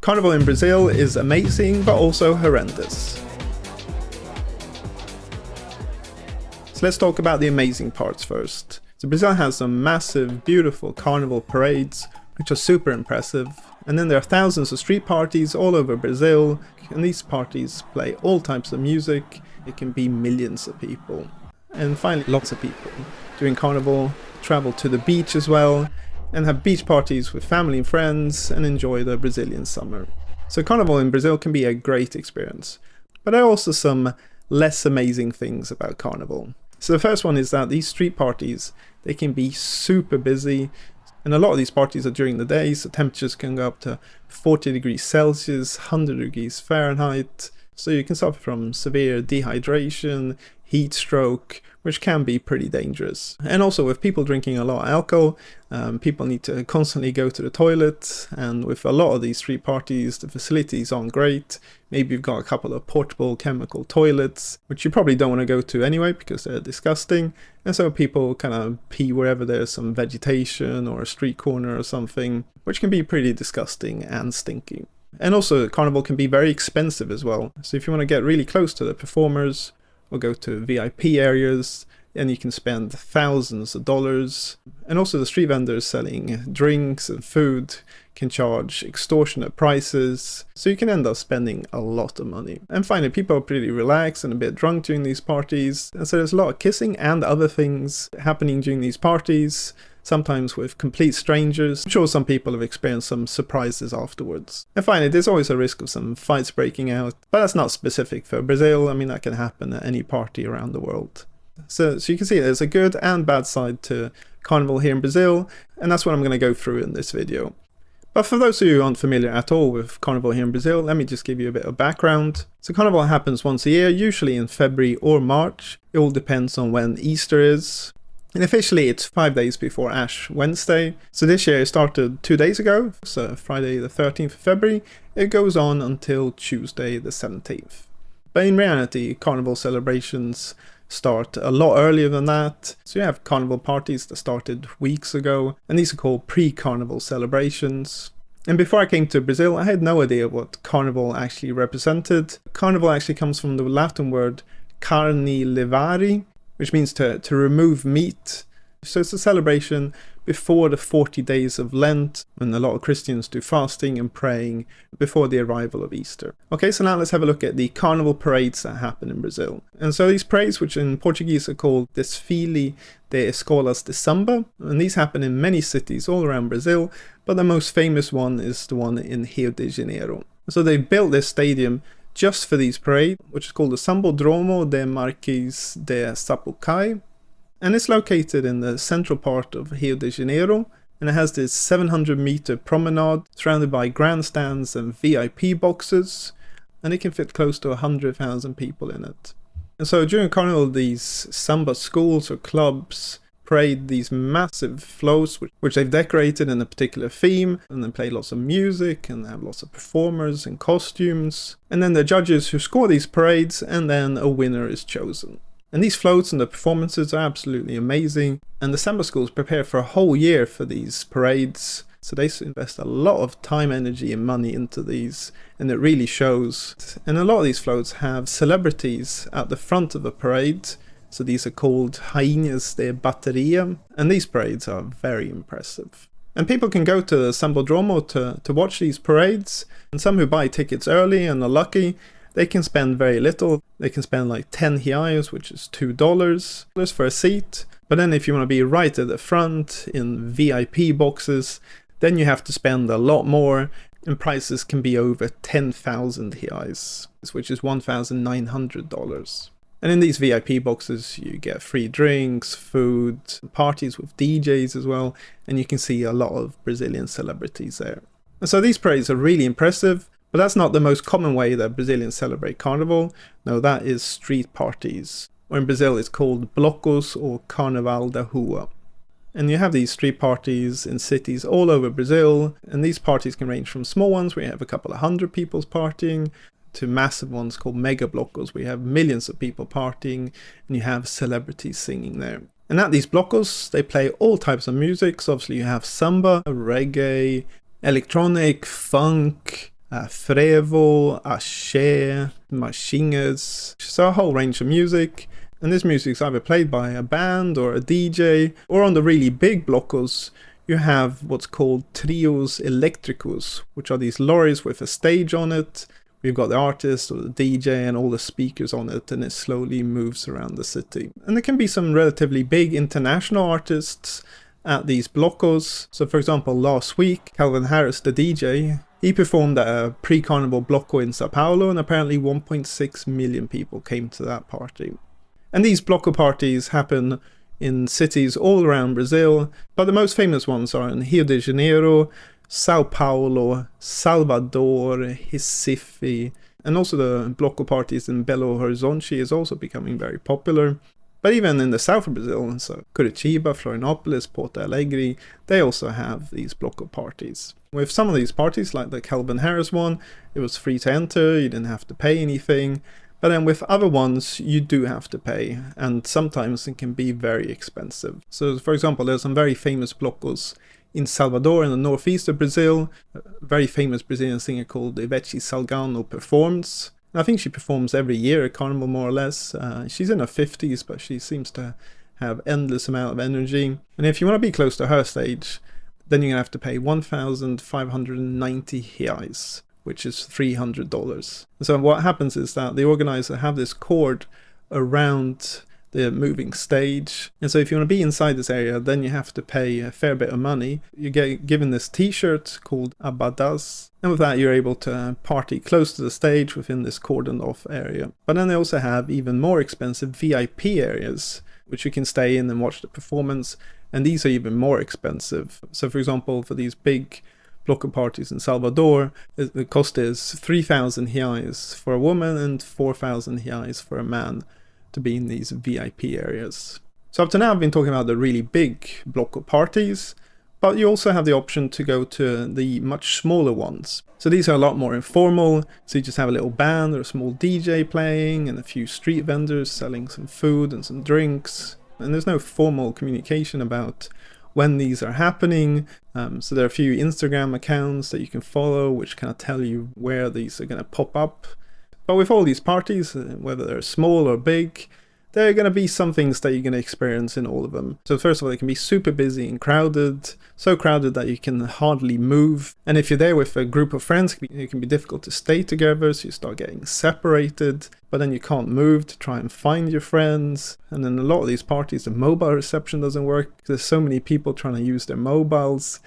Carnival in Brazil is amazing, but also horrendous. So let's talk about the amazing parts first. So Brazil has some massive, beautiful carnival parades, which are super impressive. And then there are thousands of street parties all over Brazil, and these parties play all types of music. It can be millions of people. And finally, lots of people during Carnival travel to the beach as well, and have beach parties with family and friends and enjoy the Brazilian summer. So Carnival in Brazil can be a great experience. But there are also some less amazing things about Carnival. So the first one is that these street parties, they can be super busy, and a lot of these parties are during the day, so temperatures can go up to 40 degrees Celsius, 100 degrees Fahrenheit, so you can suffer from severe dehydration, heat stroke, which can be pretty dangerous. And also with people drinking a lot of alcohol, people need to constantly go to the toilet, and with a lot of these street parties, the facilities aren't great. Maybe you've got a couple of portable chemical toilets, which you probably don't want to go to anyway because they're disgusting, and so people kind of pee wherever there's some vegetation or a street corner or something, which can be pretty disgusting and stinky. And also Carnival can be very expensive as well, so if you want to get really close to the performers or go to VIP areas, and you can spend thousands of dollars. And also the street vendors selling drinks and food can charge extortionate prices, so you can end up spending a lot of money. And finally, people are pretty relaxed and a bit drunk during these parties, and so there's a lot of kissing and other things happening during these parties, sometimes with complete strangers. I'm sure some people have experienced some surprises afterwards. And finally, there's always a risk of some fights breaking out, but that's not specific for Brazil. I mean, that can happen at any party around the world. So you can see there's a good and bad side to Carnival here in Brazil, and that's what I'm going to go through in this video. But for those of you who aren't familiar at all with Carnival here in Brazil, let me just give you a bit of background. So Carnival happens once a year, usually in February or March. It all depends on when Easter is. And officially it's 5 days before Ash Wednesday. So this year it started 2 days ago, so Friday the 13th of February. It goes on until Tuesday the 17th. But in reality, Carnival celebrations start a lot earlier than that. So you have Carnival parties that started weeks ago, and these are called pre-Carnival celebrations. And before I came to Brazil, I had no idea what Carnival actually represented. Carnival actually comes from the Latin word carne levare, which means to remove meat. So it's a celebration before the 40 days of Lent, when a lot of Christians do fasting and praying before the arrival of Easter. Okay, so now let's have a look at the carnival parades that happen in Brazil. And so these parades, which in Portuguese are called Desfile de Escolas de Samba, and these happen in many cities all around Brazil, but the most famous one is the one in Rio de Janeiro. So they built this stadium just for these parades, which is called the Sambodromo de Marquês de Sapucaí. And it's located in the central part of Rio de Janeiro, and it has this 700-meter promenade surrounded by grandstands and VIP boxes, and it can fit close to 100,000 people in it. And so during Carnival, these samba schools or clubs parade these massive floats which they've decorated in a particular theme, and then play lots of music and have lots of performers in costumes, and then the judges who score these parades, and then a winner is chosen. And these floats and the performances are absolutely amazing, and the samba schools prepare for a whole year for these parades, so they invest a lot of time, energy and money into these, and it really shows. And a lot of these floats have celebrities at the front of the parade, so these are called Rainhas de Bateria, and these parades are very impressive. And people can go to the Sambodromo to watch these parades, and some who buy tickets early and are lucky, they can spend very little. They can spend like 10 reais, which is $2 for a seat. But then if you want to be right at the front in VIP boxes, then you have to spend a lot more, and prices can be over 10,000 reais, which is $1,900. And in these VIP boxes, you get free drinks, food, parties with DJs as well, and you can see a lot of Brazilian celebrities there. And so these parades are really impressive. But that's not the most common way that Brazilians celebrate Carnival. No, that is street parties. Or in Brazil it's called blocos or Carnival da Rua. And you have these street parties in cities all over Brazil, and these parties can range from small ones where you have a couple of hundred people partying, to massive ones called mega blocos where you have millions of people partying and you have celebrities singing there. And at these blocos they play all types of music. So obviously you have samba, reggae, electronic, funk, frevo, axé, machingas, so a whole range of music. And this music is either played by a band or a DJ, or on the really big blocos, you have what's called trios electricos, which are these lorries with a stage on it. We've got the artist or the DJ and all the speakers on it, and it slowly moves around the city. And there can be some relatively big international artists at these blocos. So for example, last week, Calvin Harris, the DJ, he performed at a pre-carnival blocko in Sao Paulo, and apparently 1.6 million people came to that party. And these blocko parties happen in cities all around Brazil, but the most famous ones are in Rio de Janeiro, Sao Paulo, Salvador, Recife, and also the blocko parties in Belo Horizonte is also becoming very popular. But even in the south of Brazil, so Curitiba, Florianopolis, Porto Alegre, they also have these blocko parties. With some of these parties, like the Calvin Harris one, it was free to enter, you didn't have to pay anything. But then with other ones, you do have to pay, and sometimes it can be very expensive. So for example, there's some very famous blocos in Salvador in the northeast of Brazil. A very famous Brazilian singer called Ivete Salgado performs. I think she performs every year at Carnival, more or less. She's in her 50s, but she seems to have endless amount of energy. And if you want to be close to her stage, then you're going to have to pay 1,590 reais, which is $300. So what happens is that the organizer have this cord around the moving stage. And so if you want to be inside this area, then you have to pay a fair bit of money. You get given this t-shirt called abadas, and with that you're able to party close to the stage within this cordoned off area. But then they also have even more expensive VIP areas, which you can stay in and watch the performance, and these are even more expensive. So for example, for these big blocko parties in Salvador, the cost is 3,000 reais for a woman and 4,000 reais for a man to be in these VIP areas. So up to now I've been talking about the really big blocko parties, but you also have the option to go to the much smaller ones. So these are a lot more informal, so you just have a little band or a small DJ playing and a few street vendors selling some food and some drinks, and there's no formal communication about when these are happening. So there are a few Instagram accounts that you can follow which kind of tell you where these are going to pop up. But with all these parties, whether they're small or big, there are going to be some things that you're going to experience in all of them. So first of all, they can be super busy and crowded, so crowded that you can hardly move. And if you're there with a group of friends, it can be difficult to stay together, so you start getting separated. But then you can't move to try and find your friends. And then a lot of these parties, the mobile reception doesn't work. There's so many people trying to use their mobiles,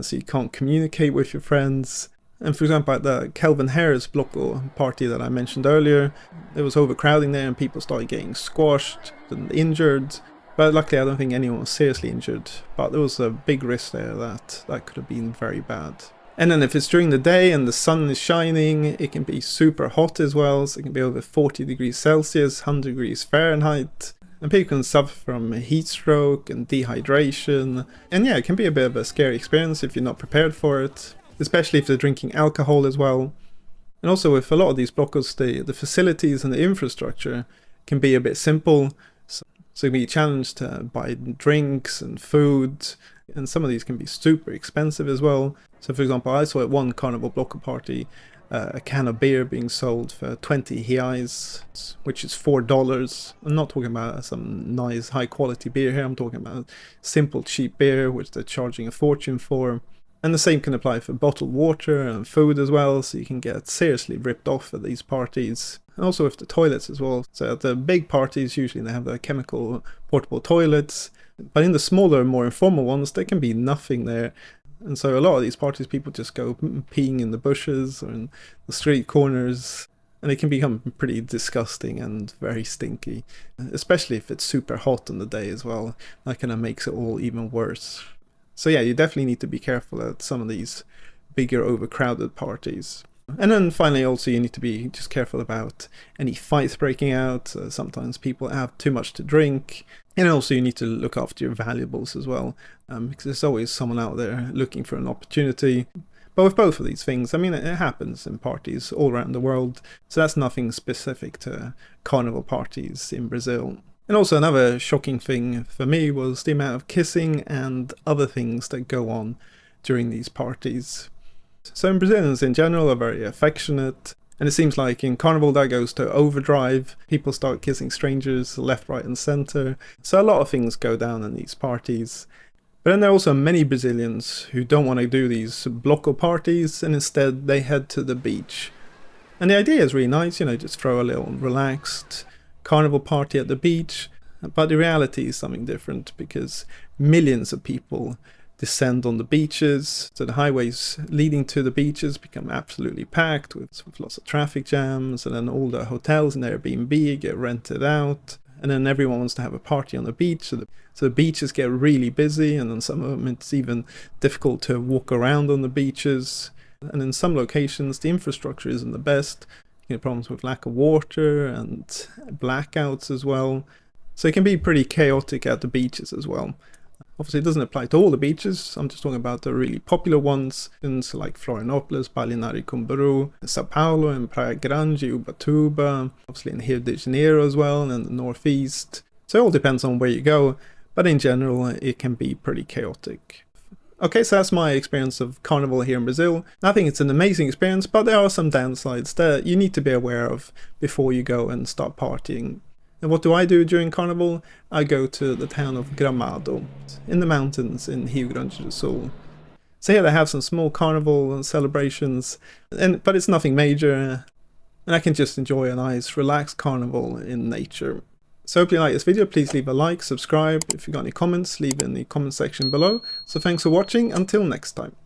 so you can't communicate with your friends. And for example, at the Calvin Harris blocko party that I mentioned earlier, there was overcrowding there and people started getting squashed and injured. But luckily I don't think anyone was seriously injured, but there was a big risk there that could have been very bad. And then if it's during the day and the sun is shining, it can be super hot as well, so it can be over 40 degrees Celsius, 100 degrees Fahrenheit. And people can suffer from heat stroke and dehydration. And yeah, it can be a bit of a scary experience if you're not prepared for it, especially if they're drinking alcohol as well. And also with a lot of these blockos, the facilities and the infrastructure can be a bit simple. So you can be challenged to buy drinks and food, and some of these can be super expensive as well. So for example, I saw at one Carnival blocko party a can of beer being sold for 20 reais, which is $4. I'm not talking about some nice high quality beer here, I'm talking about simple cheap beer which they're charging a fortune for. And the same can apply for bottled water and food as well, so you can get seriously ripped off at these parties. And also with the toilets as well. So at the big parties, usually they have the chemical portable toilets, but in the smaller, more informal ones, there can be nothing there. And so a lot of these parties, people just go peeing in the bushes or in the street corners, and it can become pretty disgusting and very stinky, especially if it's super hot on the day as well. That kind of makes it all even worse. So yeah, you definitely need to be careful at some of these bigger overcrowded parties. And then finally also you need to be just careful about any fights breaking out. Sometimes people have too much to drink. And also you need to look after your valuables as well, because there's always someone out there looking for an opportunity. But with both of these things, I mean, it happens in parties all around the world. So that's nothing specific to carnival parties in Brazil. And also another shocking thing for me was the amount of kissing and other things that go on during these parties. So Brazilians in general are very affectionate, and it seems like in Carnival that goes to overdrive. People start kissing strangers left, right and centre. So a lot of things go down in these parties. But then there are also many Brazilians who don't want to do these bloco parties, and instead they head to the beach. And the idea is really nice, you know, just throw a little relaxed carnival party at the beach. But the reality is something different, because millions of people descend on the beaches, so the highways leading to the beaches become absolutely packed with lots of traffic jams, and then all the hotels and Airbnb get rented out, and then everyone wants to have a party on the beach, so the beaches get really busy, and then some of them it's even difficult to walk around on the beaches, and in some locations the infrastructure isn't the best. You get problems with lack of water and blackouts as well, so it can be pretty chaotic at the beaches as well. Obviously it doesn't apply to all the beaches, I'm just talking about the really popular ones, like Florianópolis, Balneário Camboriú, Sao Paulo, and Praia Grande, Ubatuba, obviously in Rio de Janeiro as well, and the northeast. So it all depends on where you go, but in general it can be pretty chaotic. Okay, so that's my experience of Carnival here in Brazil. I think it's an amazing experience, but there are some downsides that you need to be aware of before you go and start partying. And what do I do during Carnival? I go to the town of Gramado, in the mountains in Rio Grande do Sul. So here they have some small carnival celebrations, but it's nothing major, and I can just enjoy a nice relaxed carnival in nature. So hope you like this video. Please leave a like, subscribe. If you've got any comments, leave in the comment section below. So thanks for watching, until next time.